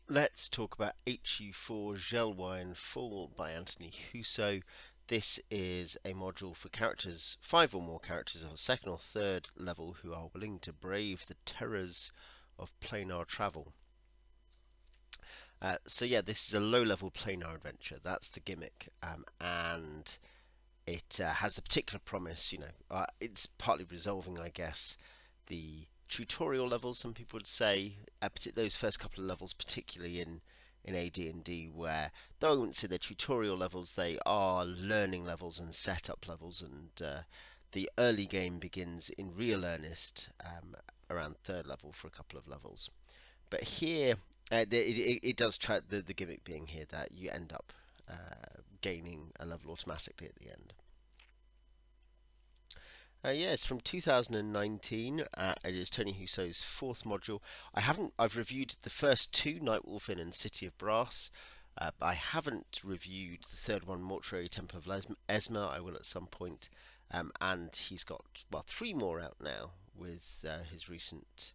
Let's talk about HU4 Zjelwyin Fall by Tony Huso. This is a module for characters, 5 or more characters of a second or third level who are willing to brave the terrors of planar travel. So this is a low-level planar adventure. That's the gimmick, and it has the particular promise. It's partly resolving, I guess, the tutorial levels. Some people would say those first couple of levels, particularly in AD&D, where though I wouldn't say they're tutorial levels, they are learning levels and setup levels, and the early game begins in real earnest around third level for a couple of levels. But here, it does try the gimmick being here that you end up gaining a level automatically at the end. It's from 2019. It is Tony Huso's fourth module. I've reviewed the first two, Nightwolf Inn and City of Brass. I haven't reviewed the third one, Mortuary Temple of Esma. I will at some point. And he's got, three more out now with his recent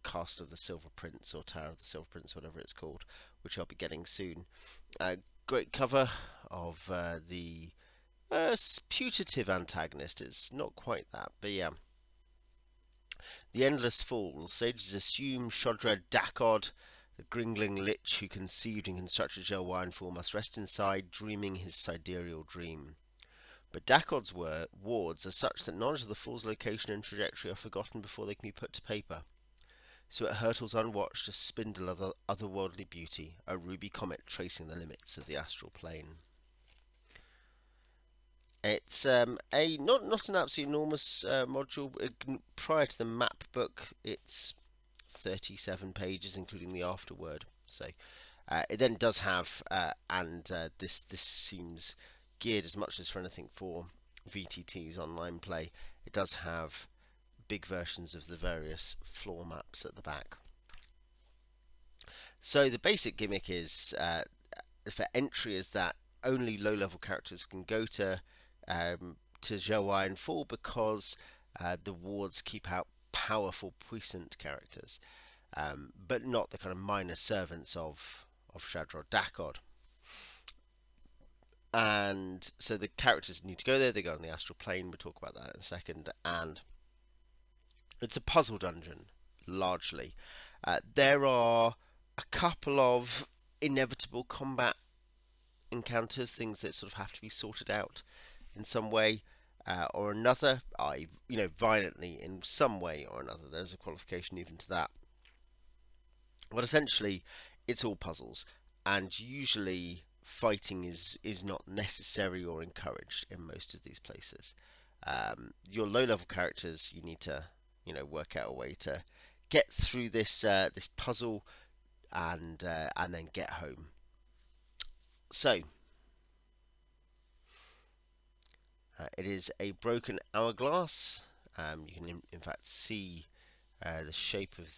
Cast of the Silver Prince or Tower of the Silver Prince, whatever it's called, which I'll be getting soon. Great cover of the putative antagonist. It's not quite that, but yeah. The Endless Fall. Sages assume Shodra Dakod, the gringling lich who conceived and constructed Zjelwyin Fall, must rest inside, dreaming his sidereal dream. But Dakod's wards are such that knowledge of the Fall's location and trajectory are forgotten before they can be put to paper. So it hurtles unwatched, a spindle of otherworldly beauty, a ruby comet tracing the limits of the astral plane. It's not an absolutely enormous module. Prior to the map book, it's 37 pages, including the afterword. So it then does have, this seems geared as much as for anything for VTT's online play. It does have big versions of the various floor maps at the back. So the basic gimmick is for entry is that only low-level characters can go to Zjelwyin Fall because the wards keep out powerful puissant characters, but not the kind of minor servants of Shadrod Dakod. And so the characters need to go there. They go on the astral plane. We'll talk about that in a second. And it's a puzzle dungeon, largely. There are a couple of inevitable combat encounters, things that sort of have to be sorted out in some way or another, violently in some way or another. There's a qualification even to that. But essentially, it's all puzzles, and usually fighting is not necessary or encouraged in most of these places. Your low-level characters, you need to, work out a way to get through this puzzle and then get home. So, it is a broken hourglass. You can in fact see the shape of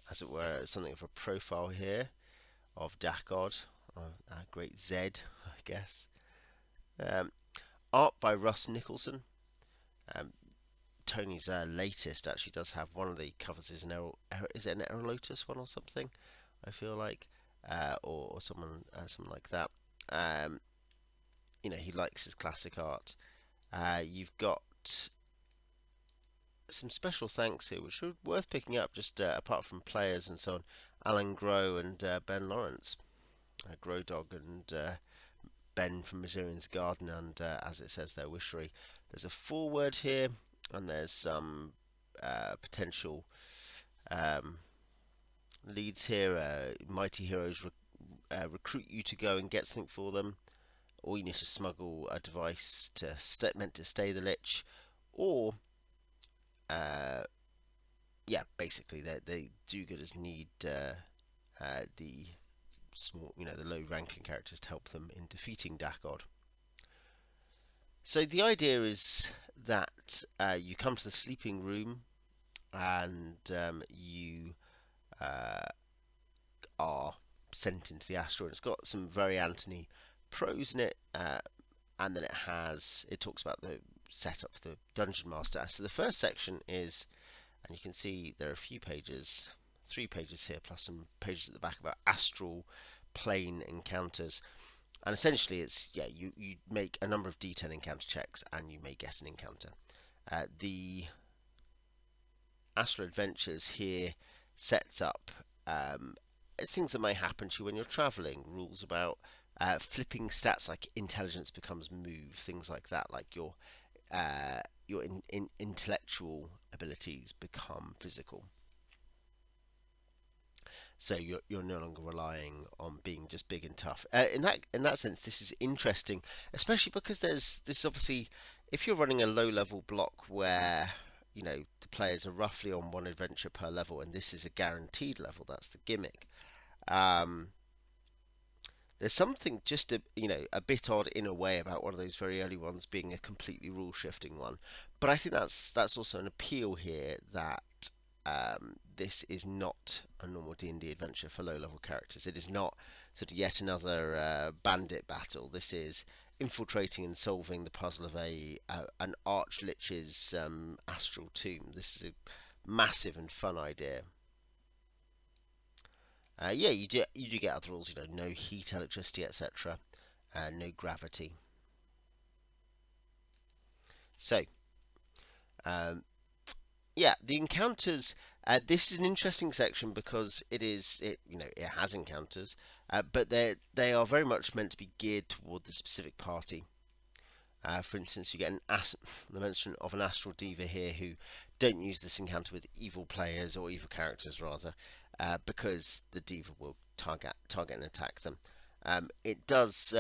as it were, something of a profile here of Dakod, great Z, I guess. Art by Russ Nicholson. Tony's latest actually does have one of the covers is is it an Erolotus one or something? I feel like, or someone like that. He likes his classic art. You've got some special thanks here, which are worth picking up, just apart from players and so on. Alan Grow and Ben Lawrence. Grow Dog and Ben from Missourian's Garden and, as it says there, Wishery. There's a foreword here, and there's some potential leads here. Mighty heroes recruit you to go and get something for them, or you need to smuggle a device meant to stay the lich, or basically they do-gooders need the small, the low-ranking characters to help them in defeating Dakod. So the idea is that you come to the sleeping room and you are sent into the Astral. It's got some very Anthony prose in it, and then it talks about the setup for the Dungeon Master. So the first section is, and you can see there are a few pages, 3 pages here plus some pages at the back about astral plane encounters. And essentially, it's you make a number of D10 encounter checks and you may get an encounter. The Astral Adventures here sets up things that may happen to you when you're traveling. Rules about flipping stats like intelligence becomes move, things like that. Like your intellectual abilities become physical. So you're no longer relying on being just big and tough. In that sense, this is interesting, especially because there's this obviously, if you're running a low level block where the players are roughly on one adventure per level, and this is a guaranteed level. That's the gimmick. Um, there's something just a bit odd in a way about one of those very early ones being a completely rule shifting one. But I think that's also an appeal here that this is not a normal D&D adventure for low level characters. It is not sort of yet another bandit battle. This is infiltrating and solving the puzzle of an archlich's astral tomb. This is a massive and fun idea. Yeah, you do get other rules. No heat, electricity, etc. No gravity. So, yeah, the encounters. This is an interesting section because it has encounters, but they are very much meant to be geared toward the specific party. For instance, you get the mention of an astral diva here who don't use this encounter with evil players or evil characters rather, because the diva will target and attack them. It does,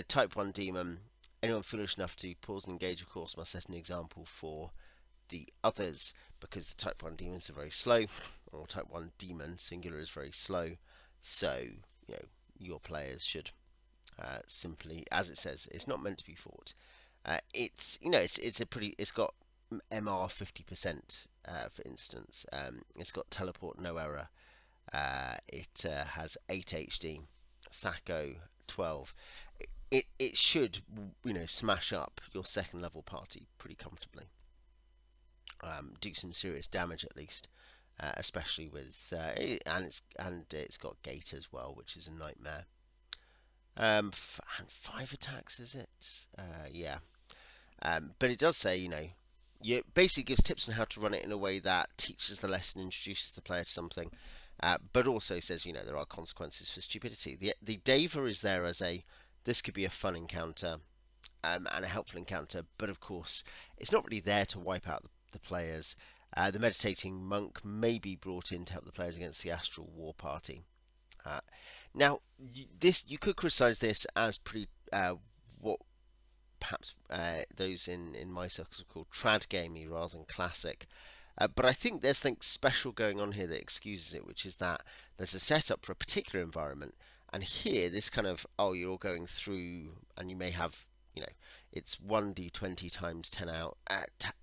type 1 demon. Anyone foolish enough to pause and engage, of course, must set an example for the others, because the type 1 demons are very slow, or type 1 demon singular is very slow. So your players should simply, as it says, it's not meant to be fought. It's got MR 50%, for instance. It's got teleport no error. It has 8 HD, Thaco 12. It should smash up your second level party pretty comfortably. Do some serious damage at least, especially with and it's got gate as well, which is a nightmare. And 5 attacks, is it? Yeah. But it does say, you basically gives tips on how to run it in a way that teaches the lesson, introduces the player to something, but also says, there are consequences for stupidity. The Deva is there as this could be a fun encounter and a helpful encounter, but of course, it's not really there to wipe out the players. The meditating monk may be brought in to help the players against the astral war party. Now, you could criticise this as pretty what perhaps those in my circles are called trad gamey rather than classic. But I think there's something special going on here that excuses it, which is that there's a setup for a particular environment, and here this kind of you're all going through, and you may have it's 1d20 times 10 out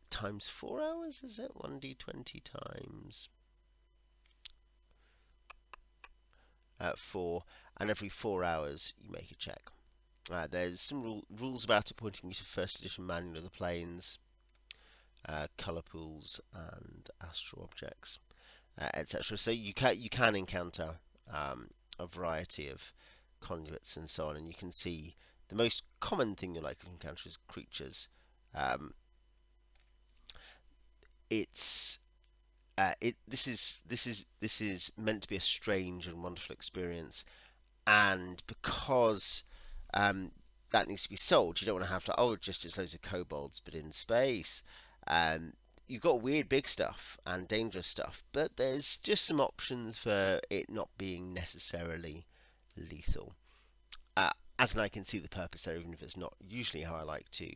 times 4 hours, is it? 1d20 times 4, and every 4 hours you make a check. There's some rules about it pointing you to first edition manual of the planes, colour pools, and astral objects, etc. So you can encounter a variety of conduits and so on, and you can see the most common thing you're likely to encounter is creatures. This is meant to be a strange and wonderful experience, and because that needs to be sold, you don't want to have to just as loads of kobolds but in space. You've got weird big stuff and dangerous stuff, but there's just some options for it not being necessarily lethal. As I can see the purpose there, even if it's not usually how I like to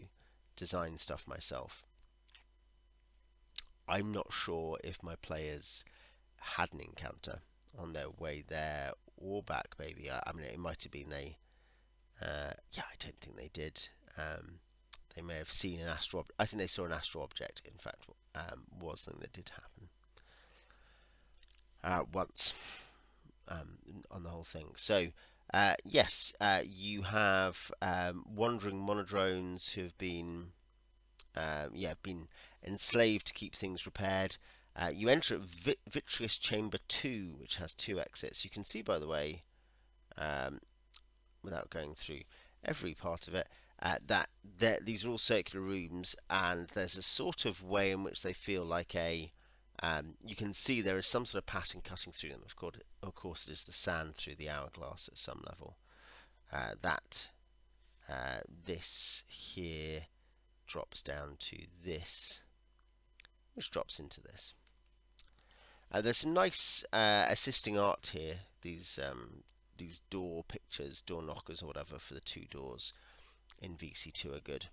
design stuff myself. I'm not sure if my players had an encounter on their way there or back, maybe. I mean, it might have been they... I don't think they did. They may have seen an astral... I think they saw an astral object, in fact, was something that did happen. Once. On the whole thing. So, yes, you have wandering monodrones who have been enslaved to keep things repaired. You enter at Vitreous Chamber 2, which has 2 exits. You can see, by the way, um, without going through every part of it, that these are all circular rooms, and there's a sort of way in which they feel like a. You can see there is some sort of pattern cutting through them. Of course, it is the sand through the hourglass at some level. This here drops down to this, which drops into this. There's some nice assisting art here. These door pictures, door knockers or whatever for the 2 doors in VC2 are good.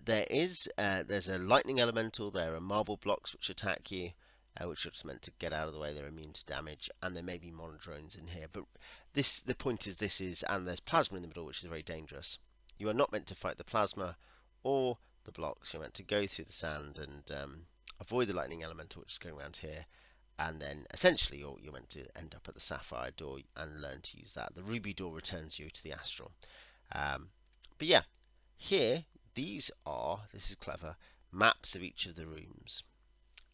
There's a lightning elemental. There are marble blocks which attack you, which are just meant to get out of the way. They're immune to damage, and there may be monodrones in here. But the point is, and there's plasma in the middle, which is very dangerous. You are not meant to fight the plasma or the blocks. You're meant to go through the sand and avoid the lightning elemental, which is going around here. And then essentially you're meant to end up at the sapphire door and learn to use that. The ruby door returns you to the astral. But yeah, here this is clever, maps of each of the rooms.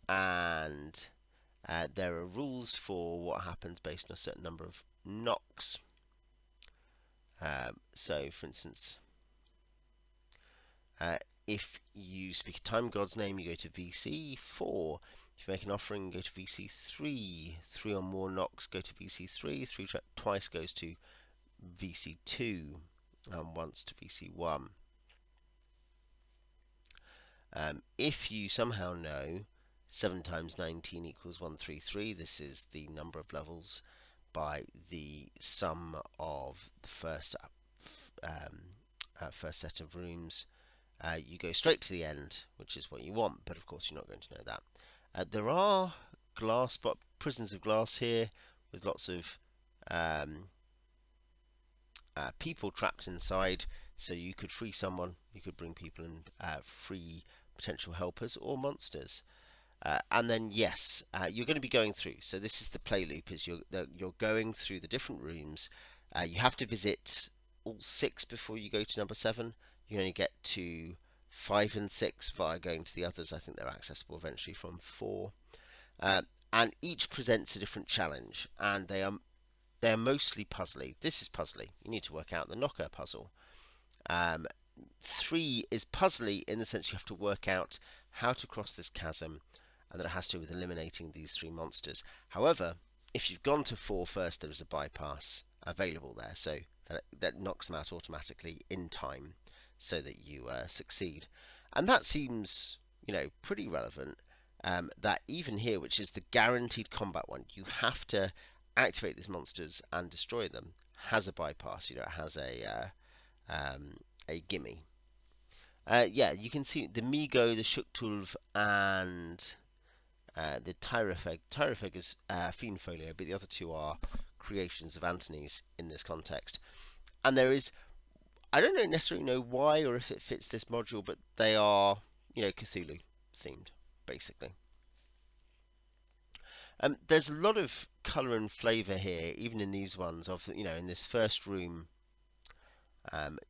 And there are rules for what happens based on a certain number of knocks. So for instance, if you speak a time god's name, you go to VC4. If you make an offering, go to VC3. 3 or more knocks, go to VC3. 3 twice goes to VC2, and once to VC1. If you somehow know 7 times 19 equals 133, this is the number of levels by the sum of the first set of rooms. You go straight to the end, which is what you want, but of course you're not going to know that. There are prisons of glass here with lots of people trapped inside, so you could free someone, you could bring people and free potential helpers or monsters. And then yes, you're going to be going through. So this is the play loop: is you're going through the different rooms. You have to visit all 6 before you go to number 7. You can only get to 5 and 6 via going to the others. I think they're accessible eventually from 4. And each presents a different challenge, and they are mostly puzzly. This is puzzly. You need to work out the knocker puzzle. 3 is puzzly in the sense you have to work out how to cross this chasm, and that it has to do with eliminating these 3 monsters. However, if you've gone to 4 first, there is a bypass available there, so that knocks them out automatically in time, so that you succeed. And that seems, pretty relevant. That even here, which is the guaranteed combat one, you have to activate these monsters and destroy them, has a bypass. It has a gimme. You can see the Migo, the Shuktulv, and the Tyrefeg. Tyrefeg is Fiend Folio, but the other 2 are creations of Antony's in this context. And I don't necessarily know why or if it fits this module, but they are, Cthulhu themed, basically. There's a lot of colour and flavour here, even in these ones. In this first room,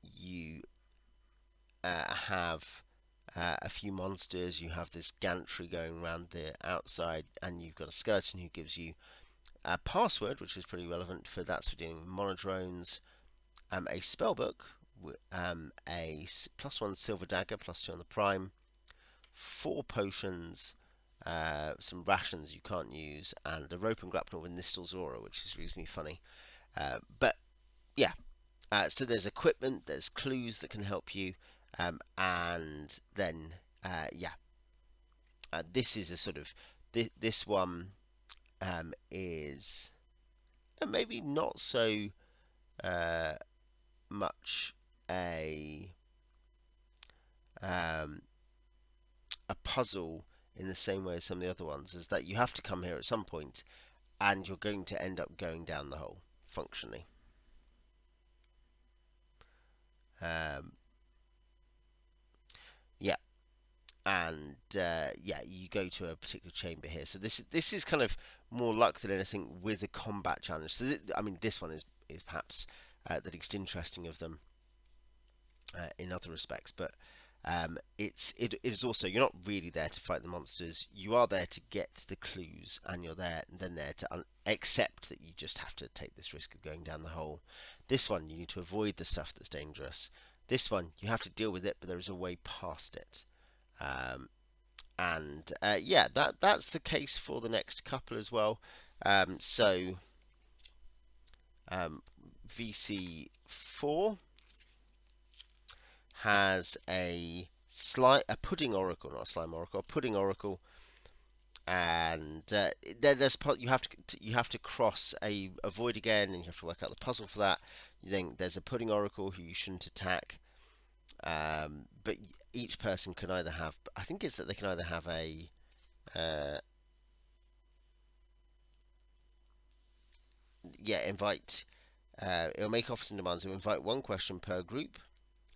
you have a few monsters. You have this gantry going around the outside, and you've got a skeleton who gives you a password, which is pretty relevant for dealing with monodrones. A spellbook, a +1 silver dagger, +2 on the prime, 4 potions, some rations you can't use, and a rope and grappler with Nistel's aura, which is reasonably funny. But yeah, so there's equipment, there's clues that can help you, and then this is a sort of this one is maybe not so much a puzzle in the same way as some of the other ones, is that you have to come here at some point and you're going to end up going down the hole functionally. You go to a particular chamber here. So this is kind of more luck than anything with a combat challenge. So this one is perhaps the least interesting of them in other respects, but It is also, you're not really there to fight the monsters. You are there to get the clues, and you're there to accept that you just have to take this risk of going down the hole. This one, you need to avoid the stuff that's dangerous. This one, you have to deal with it, but there is a way past it. Um, and yeah, that's the case for the next couple as well. So VC4 has a pudding oracle, not a slime oracle, a pudding oracle, and you have to cross a void again, and you have to work out the puzzle for that. Then there's a pudding oracle who you shouldn't attack, but each person can either have. I think it's that they can either have a invite. It'll make offers and demands. It'll invite one question per group,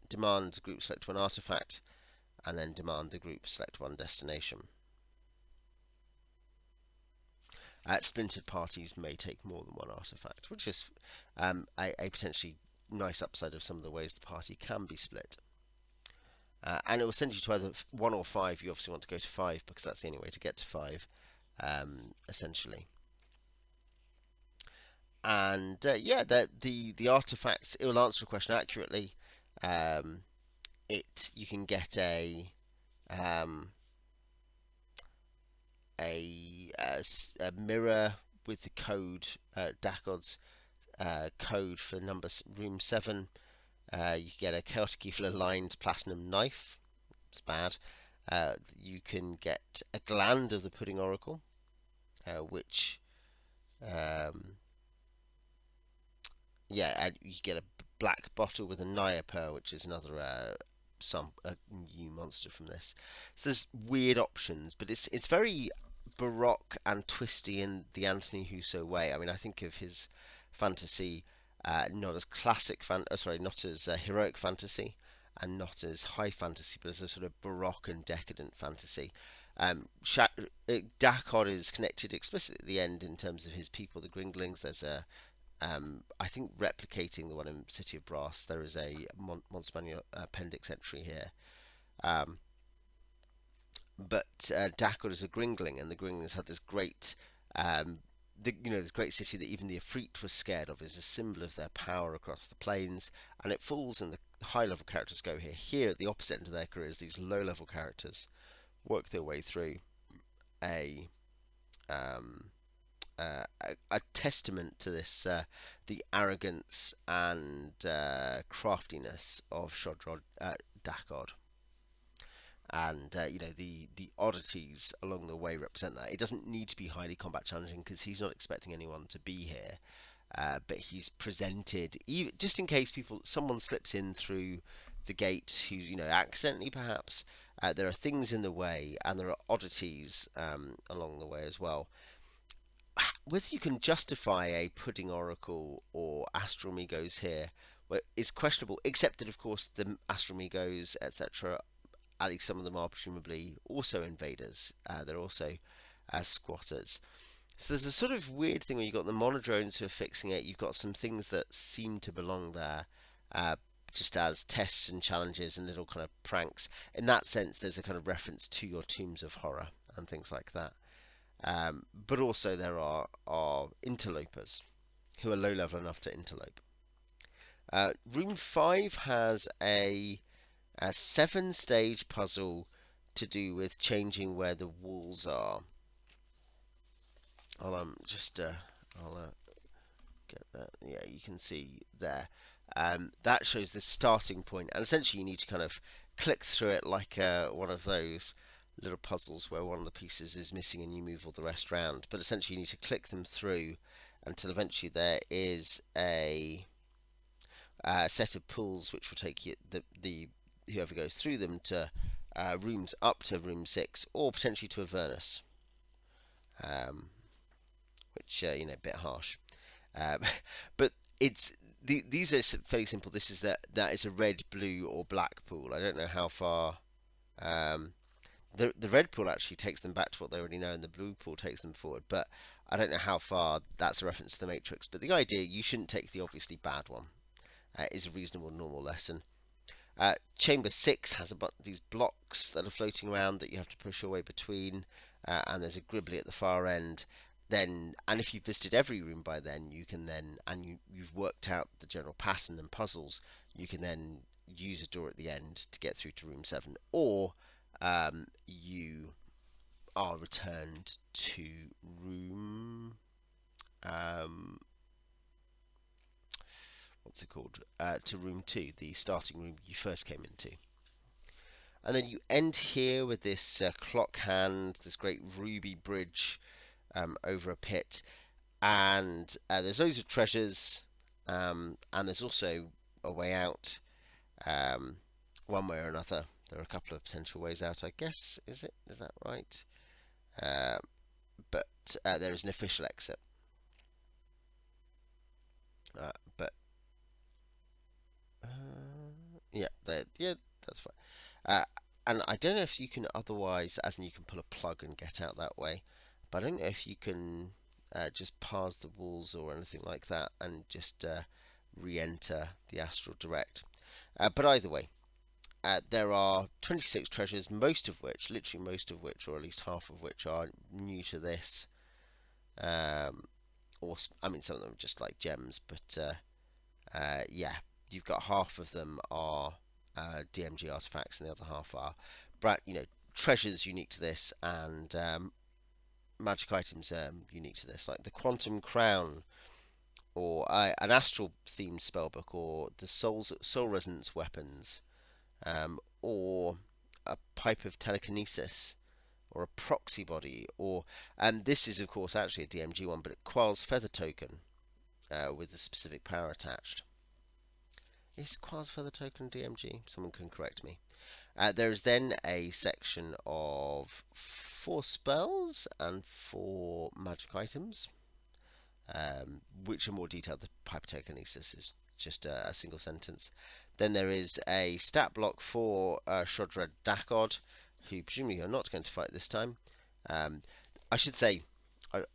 demand the group select one artifact, and then demand the group select one destination. Splintered parties may take more than one artifact, which is a potentially nice upside of some of the ways the party can be split. And it will send you to either 1 or 5. You obviously want to go to 5 because that's the only way to get to 5, essentially. And yeah, the artifacts, it will answer a question accurately. You can get a mirror with the code, Dakod's code for room 7. You get a chaotic evil aligned platinum knife. It's bad. You can get a gland of the pudding oracle, which you get a black bottle with a Naya pearl, which is another a new monster from this. So there's weird options, but it's very baroque and twisty in the Anthony Huso way. I mean, I think of his fantasy not as not as heroic fantasy and not as high fantasy, but as a sort of baroque and decadent fantasy. Dakod is connected explicitly at the end in terms of his people, the Gringlings. There's I think replicating the one in City of Brass, there is a Monster Manual appendix entry here. But Dakod is a Gringling, and the Gringlings had this great, this great city that even the Efreet was scared of, is a symbol of their power across the plains, and it falls, and the high-level characters go here. Here, at the opposite end of their careers, these low-level characters work their way through a testament to this, the arrogance and craftiness of Shodrod Dakod. And the oddities along the way represent that. It doesn't need to be highly combat challenging because he's not expecting anyone to be here, but he's presented just in case someone slips in through the gate who accidentally perhaps. There are things in the way, and there are oddities along the way as well. Whether you can justify a pudding oracle or astral migos here is questionable, except that of course the astral migos etc., at least some of them are presumably also invaders. They're also squatters. So there's a sort of weird thing where you've got the monodrones who are fixing it. You've got some things that seem to belong there, just as tests and challenges and little kind of pranks. In that sense, there's a kind of reference to your tombs of horror and things like that. But also there are interlopers who are low level enough to interlope. Room 5 has a 7-stage puzzle to do with changing where the walls are. I'll get that. Yeah, you can see there. That shows the starting point, and essentially you need to kind of click through it like one of those little puzzles where one of the pieces is missing and you move all the rest around. But essentially you need to click them through until eventually there is a set of pools which will take you the whoever goes through them to rooms up to room 6 or potentially to Avernus, which a bit harsh, but these are fairly simple. This is that is a red, blue, or black pool. I don't know how far. The red pool actually takes them back to what they already know, and the blue pool takes them forward. But I don't know how far that's a reference to the Matrix. But the idea you shouldn't take the obviously bad one is a reasonable normal lesson. Chamber 6 has these blocks that are floating around that you have to push your way between, and there's a gribbly at the far end. And if you've visited every room by then, you can then, and you've worked out the general pattern and puzzles, you can then use a door at the end to get through to room 7, or you are returned to room. What's it called? To room 2, the starting room you first came into. And then you end here with this clock hand, this great ruby bridge over a pit. And there's loads of treasures, and there's also a way out, one way or another. There are a couple of potential ways out, I guess. Is that right? But there is an official exit. But yeah, that's fine. And I don't know if you can otherwise, as in you can pull a plug and get out that way, but I don't know if you can just pass the walls or anything like that and just re-enter the Astral direct. But either way, there are 26 treasures, literally most of which, or at least half of which, are new to this. Or I mean, some of them are just like gems, but yeah, you've got half of them are DMG artifacts, and the other half are, treasures unique to this, and magic items unique to this, like the Quantum Crown, or an Astral themed spellbook, or the Soul Resonance weapons, or a pipe of telekinesis, or a proxy body, and this is of course actually a DMG one, but it Qual's Feather Token with a specific power attached. Is Qual's Feather Token DMG? Someone can correct me. There is then a section of 4 spells and 4 magic items, which are more detailed. The Hypertelekinesis is just a single sentence. Then there is a stat block for Shodred Dakod, who presumably you're not going to fight this time. I should say, I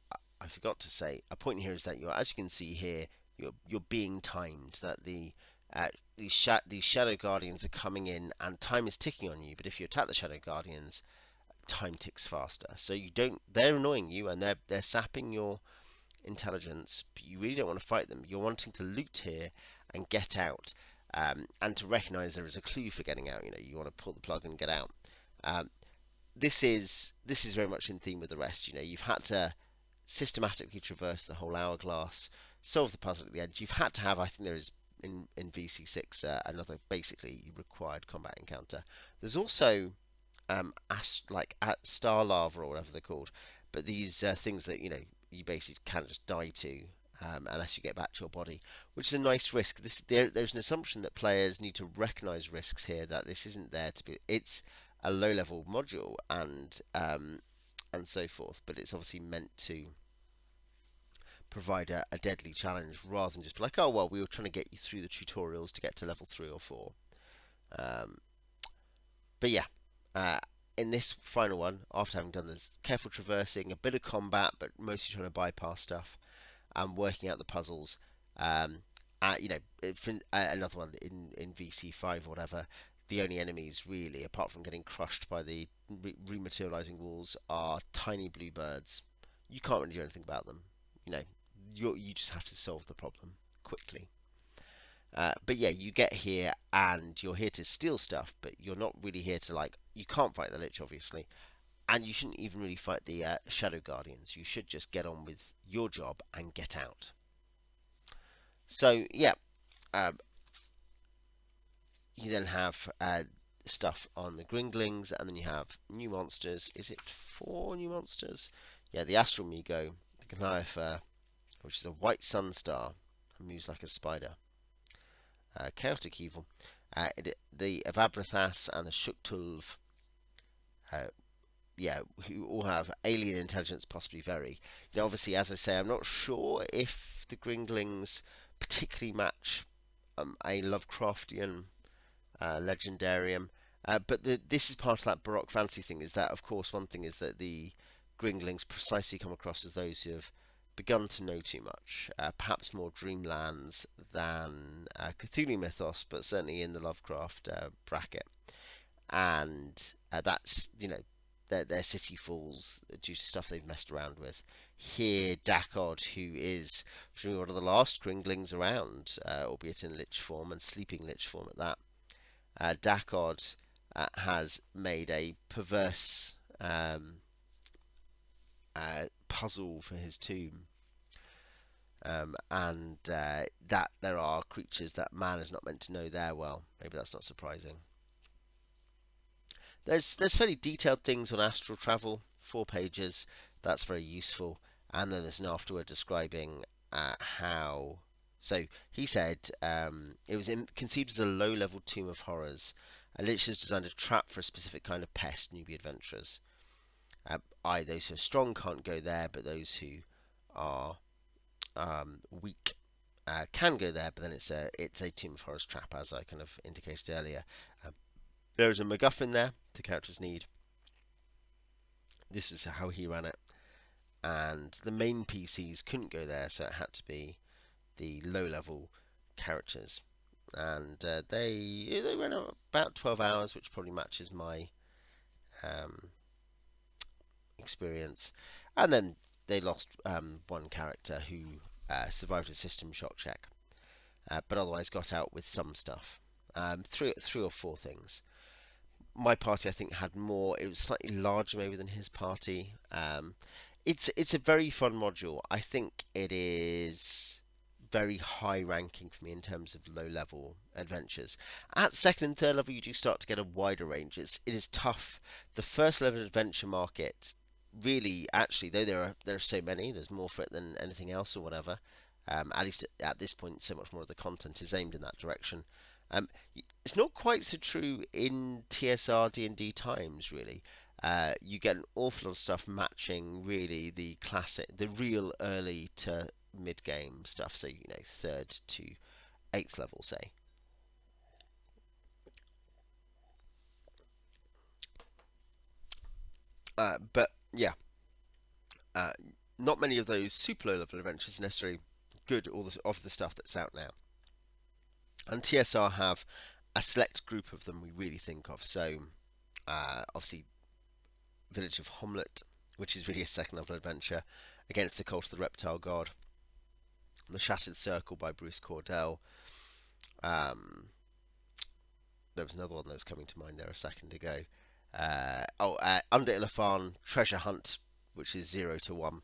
forgot to say, a point here is that as you can see here, you're being timed. That these Shadow Guardians are coming in, and time is ticking on you. But if you attack the Shadow Guardians, time ticks faster. So they're annoying you, and they're sapping your intelligence. But you really don't want to fight them. You're wanting to loot here and get out, and to recognise there is a clue for getting out. You want to pull the plug and get out. This is very much in theme with the rest. You've had to systematically traverse the whole hourglass, solve the puzzle at the end. You've had to have, I think there is in VC6 another basically required combat encounter. There's also star lava or whatever they're called, but these things that you basically can't just die to unless you get back to your body, which is a nice risk. There's an assumption that players need to recognise risks here, that this isn't there to be. It's a low-level module and so forth, but it's obviously meant to provide a deadly challenge rather than just be like, oh well, we were trying to get you through the tutorials to get to level 3 or 4. But yeah, in this final one, after having done this careful traversing, a bit of combat, but mostly trying to bypass stuff and working out the puzzles, another one in VC5 or whatever, the only enemies really, apart from getting crushed by the rematerializing walls, are tiny blue birds. You can't really do anything about them. You just have to solve the problem quickly. But yeah, you get here and you're here to steal stuff, but you're not really here to you can't fight the Lich, obviously, and you shouldn't even really fight the Shadow Guardians. You should just get on with your job and get out. So yeah, you then have stuff on the Gringlings, and then you have new monsters. Is it 4 new monsters? Yeah, the Astral Migo, the Goliath, which is a white sun star and moves like a spider. Chaotic Evil, the Avabrathas and the Shuktulv, who all have alien intelligence, possibly very. Obviously, as I say, I'm not sure if the Gringlings particularly match a Lovecraftian legendarium, but this is part of that Baroque fantasy thing. Is that, of course, one thing is that the Gringlings precisely come across as those who have begun to know too much. Perhaps more Dreamlands than Cthulhu Mythos, but certainly in the Lovecraft bracket. And that's, their city falls due to stuff they've messed around with. Here, Dakod, who is one of the last Kringlings around, albeit in Lich form and sleeping Lich form at that, Dakod has made a perverse puzzle for his tomb. And that there are creatures that man is not meant to know there. Well, maybe that's not surprising. There's fairly detailed things on astral travel, 4 pages. That's very useful. And then there's an afterword describing how. So he said it was conceived as a low-level tomb of horrors. A lich has designed a trap for a specific kind of pest, newbie adventurers. Those who are strong can't go there, but those who are weak can go there. But then it's a tomb of horrors trap, as I kind of indicated earlier. There is a MacGuffin there the characters need. This was how he ran it, and the main PCs couldn't go there, so it had to be the low-level characters. And they ran about 12 hours, which probably matches my experience. And then they lost one character who survived a system shock check, but otherwise got out with some stuff. Three or four things. My party, I think, had more. It was slightly larger maybe than his party. It's a very fun module. I think it is very high ranking for me in terms of low level adventures. At second and third level, you do start to get a wider range. It is tough. The first level adventure market, really, actually, though there are so many, there's more for it than anything else or whatever. At least at this point, so much more of the content is aimed in that direction. It's not quite so true in TSR D&D times, really. You get an awful lot of stuff matching really the classic, the real early to mid game stuff. So third to eighth level, say. But yeah, not many of those super low level adventures are necessarily good. All of the stuff that's out now, and TSR have a select group of them we really think of. So obviously, Village of Homlet, which is really a second level adventure, Against the Cult of the Reptile God, The Shattered Circle by Bruce Cordell. There was another one that was coming to mind there a second ago. Under Ilafan, Treasure Hunt, which is 0 to 1.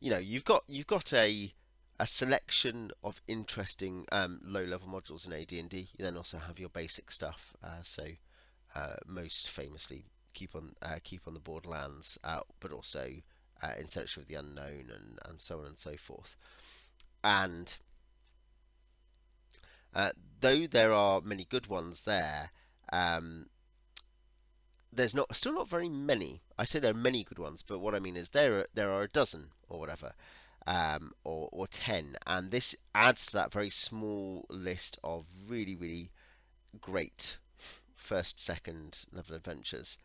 You've got a selection of interesting low level modules in AD&D. You then also have your basic stuff. Most famously, keep on the Borderlands, but also In Search of the Unknown and so on and so forth. And though there are many good ones there, there's still not very many. I say there are many good ones, but what I mean is there are a dozen or whatever, or 10, and this adds to that very small list of really, really great first, second level adventures.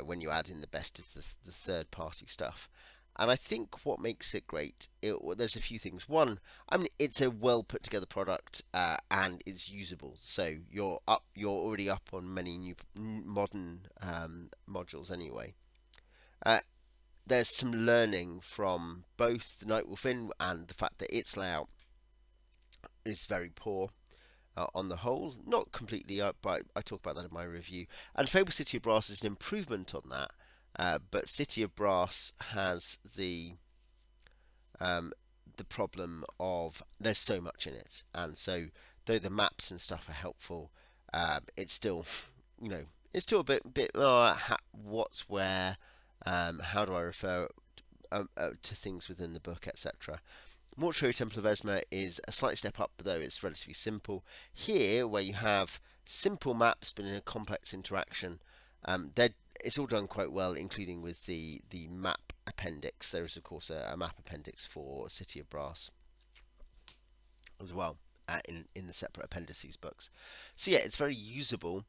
When you add in the best of the third party stuff. And I think what makes it great, there's a few things. One, I mean, it's a well put together product, and it's usable. So you're already up on many new modern modules anyway. There's some learning from both the Nightwolf Inn and the fact that its layout is very poor. On the whole, not completely, but I talk about that in my review. And Fable City of Brass is an improvement on that, but City of Brass has the problem of there's so much in it, and so though the maps and stuff are helpful, it's still, it's still a bit what's where, how do I refer to things within the book, etc. Mortuary Temple of Esma is a slight step up, though it's relatively simple. Here, where you have simple maps but in a complex interaction, it's all done quite well, including with the map appendix. There is, of course, a map appendix for City of Brass as well, in the separate appendices books. So yeah, it's very usable.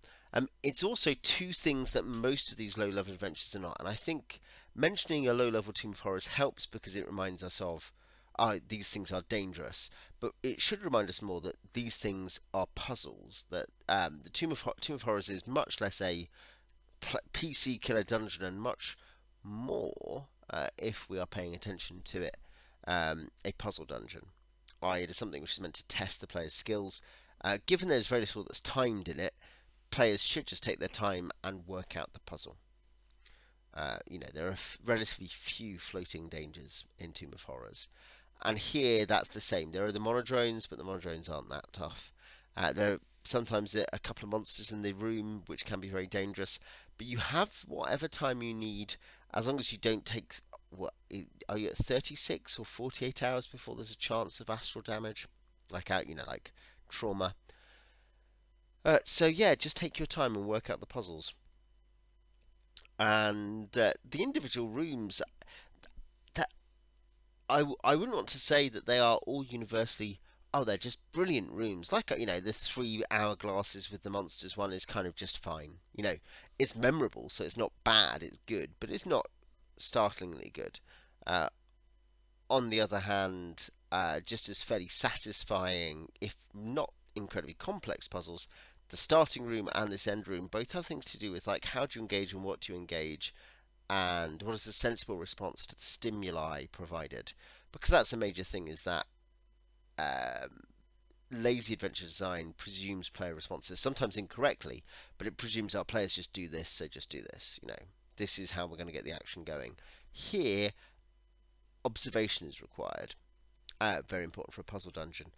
It's also two things that most of these low-level adventures are not, and I think mentioning a low-level Team of Horrors helps because it reminds us of, these things are dangerous, but it should remind us more that these things are puzzles. That the Tomb of Horrors is much less a PC killer dungeon and much more, if we are paying attention to it, a puzzle dungeon. It is something which is meant to test the player's skills. Given there's very little that's timed in it, players should just take their time and work out the puzzle. There are relatively few floating dangers in Tomb of Horrors. And here that's the same. There are the monodrones, but the monodrones aren't that tough. There are sometimes a couple of monsters in the room, which can be very dangerous. But you have whatever time you need, as long as you don't take. What are you at 36 or 48 hours before there's a chance of astral damage, like trauma. So yeah, just take your time and work out the puzzles. And the individual rooms, that I wouldn't want to say that they are all universally. Oh, they're just brilliant rooms. Like the 3 hourglasses with the monsters one is kind of just fine. It's memorable, so it's not bad. It's good, but it's not startlingly good. Uh, on the other hand, just as fairly satisfying, if not incredibly complex puzzles, the starting room and this end room both have things to do with like how do you engage and what do you engage, and what is the sensible response to the stimuli provided. Because that's a major thing, is that um, lazy adventure design presumes player responses, sometimes incorrectly, but it presumes our players just do this, so just do this. This is how we're going to get the action going. Here, observation is required. Very important for a puzzle dungeon.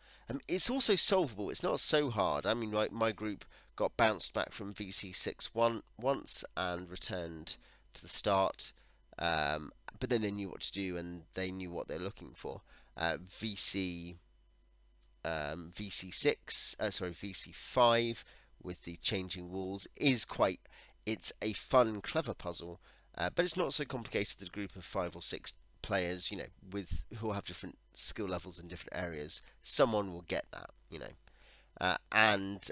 It's also solvable. It's not so hard. I mean, like my group got bounced back from VC6 once and returned to the start, but then they knew what to do and they knew what they're looking for. VC5 with the changing walls is quite. It's a fun, clever puzzle, but it's not so complicated that a group of 5 or 6 players, with who have different skill levels in different areas, someone will get that. And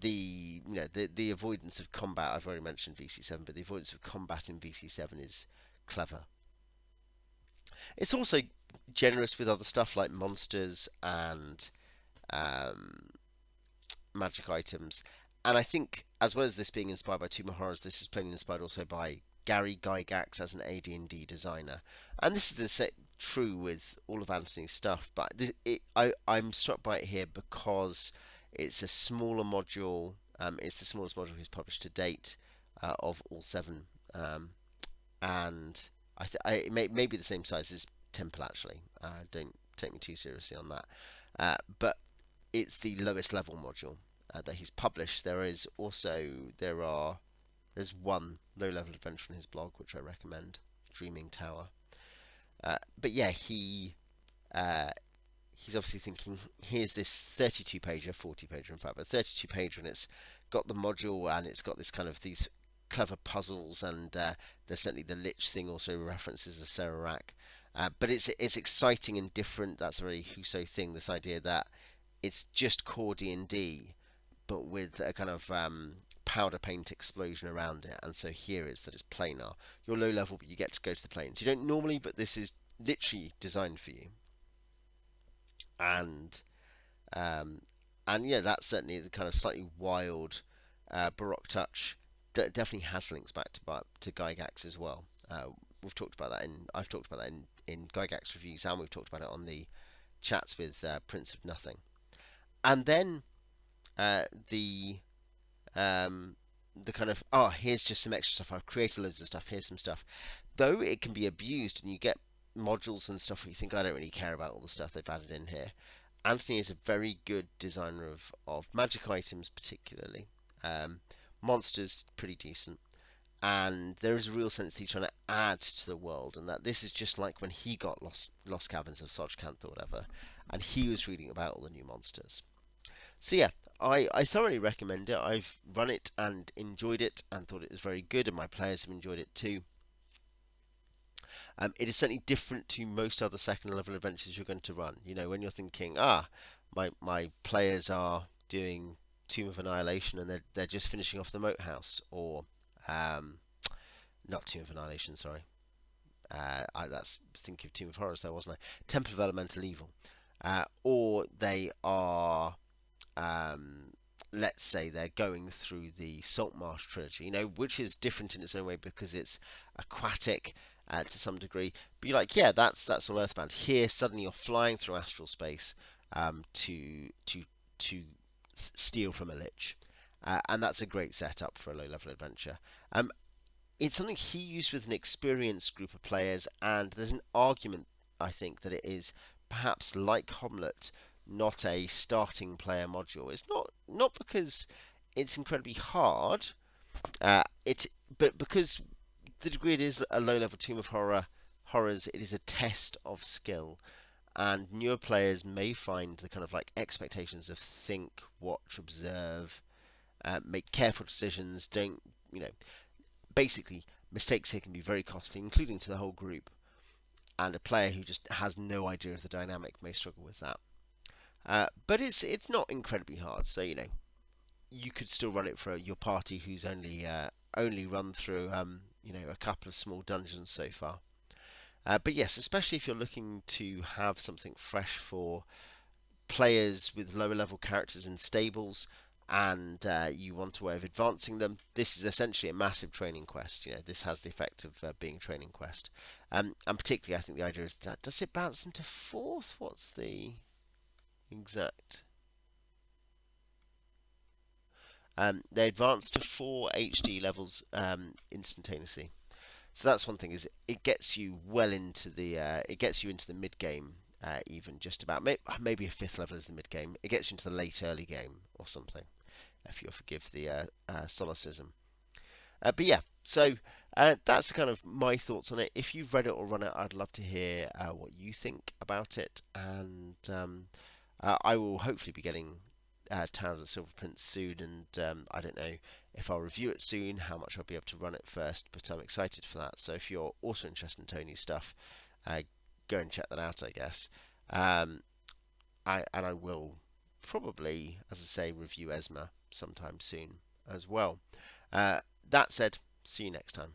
the avoidance of combat. I've already mentioned VC7, but the avoidance of combat in VC7 is clever. It's also generous with other stuff like monsters and um, magic items. And I think, as well as this being inspired by Tomb of Horrors, this is plainly inspired also by Gary Gygax as an AD&D designer. And this is true with all of Anthony's stuff, but I'm struck by it here because it's a smaller module. It's the smallest module he's published to date, of all 7, and it may be the same size as Temple actually. Don't take me too seriously on that, but it's the lowest level module that he's published. There's one low level adventure on his blog which I recommend, Dreaming Tower. But yeah, he's obviously thinking, here's this 32-pager, 40-pager in fact, but 32-pager, and it's got the module and it's got this kind of these clever puzzles, and there's certainly the Lich thing also references a Serarak. But it's exciting and different. That's a very Huso thing, this idea that it's just core D&D, but with a kind of powder paint explosion around it. And so here it's that it's planar. You're low level, but you get to go to the planes. You don't normally, but this is literally designed for you. And yeah, that's certainly the kind of slightly wild Baroque touch that definitely has links back to Gygax as well. I've talked about that in Gygax reviews, and we've talked about it on the chats with Prince of Nothing. And then the kind of, here's just some extra stuff. I've created loads of stuff. Here's some stuff. Though it can be abused, and you get modules and stuff where you think, I don't really care about all the stuff they've added in here. Anthony is a very good designer of magic items, particularly. Monsters, pretty decent. And there is a real sense that he's trying to add to the world, and that this is just like when he got Lost Caverns of Sojkanth or whatever, and he was reading about all the new monsters. So yeah, I thoroughly recommend it. I've run it and enjoyed it and thought it was very good, and my players have enjoyed it too. It is certainly different to most other second level adventures you're going to run. When you're thinking, my players are doing Tomb of Annihilation and they're just finishing off the Moat House, or um, not Tomb of Annihilation, sorry. That's thinking of Tomb of Horrors there, wasn't I? Temple of Elemental Evil. Or they are, um, let's say, they're going through the Saltmarsh trilogy, which is different in its own way because it's aquatic to some degree. But you're like, yeah, that's all Earthbound. Here, suddenly you're flying through astral space to steal from a lich, and that's a great setup for a low-level adventure. Um, it's something he used with an experienced group of players, and there's an argument, I think, that it is perhaps like Homlet, not a starting player module. It's not because it's incredibly hard, it but because the degree it is a low-level Tomb of Horrors, it is a test of skill, and newer players may find the kind of like expectations of think, watch, observe, make careful decisions. Don't you know? Basically, mistakes here can be very costly, including to the whole group. And a player who just has no idea of the dynamic may struggle with that. But it's not incredibly hard, so you could still run it for your party who's only run through a couple of small dungeons so far. But yes, especially if you're looking to have something fresh for players with lower level characters in stables, and you want a way of advancing them, this is essentially a massive training quest. This has the effect of being a training quest. And particularly, I think the idea is that does it bounce them to fourth? What's the exact? They advance to 4 HD levels instantaneously. So that's one thing, is it gets you well into the mid game, even just about maybe a fifth level is the mid game. It gets you into the late early game or something, if you'll forgive the solecism. But yeah, so that's kind of my thoughts on it. If you've read it or run it, I'd love to hear what you think about it, and I will hopefully be getting Town of the Silver Prince soon, and I don't know if I'll review it soon, how much I'll be able to run it first, but I'm excited for that. So if you're also interested in Tony's stuff, go and check that out, I guess. Um, I will probably, as I say, review Esma sometime soon as well. That said, see you next time.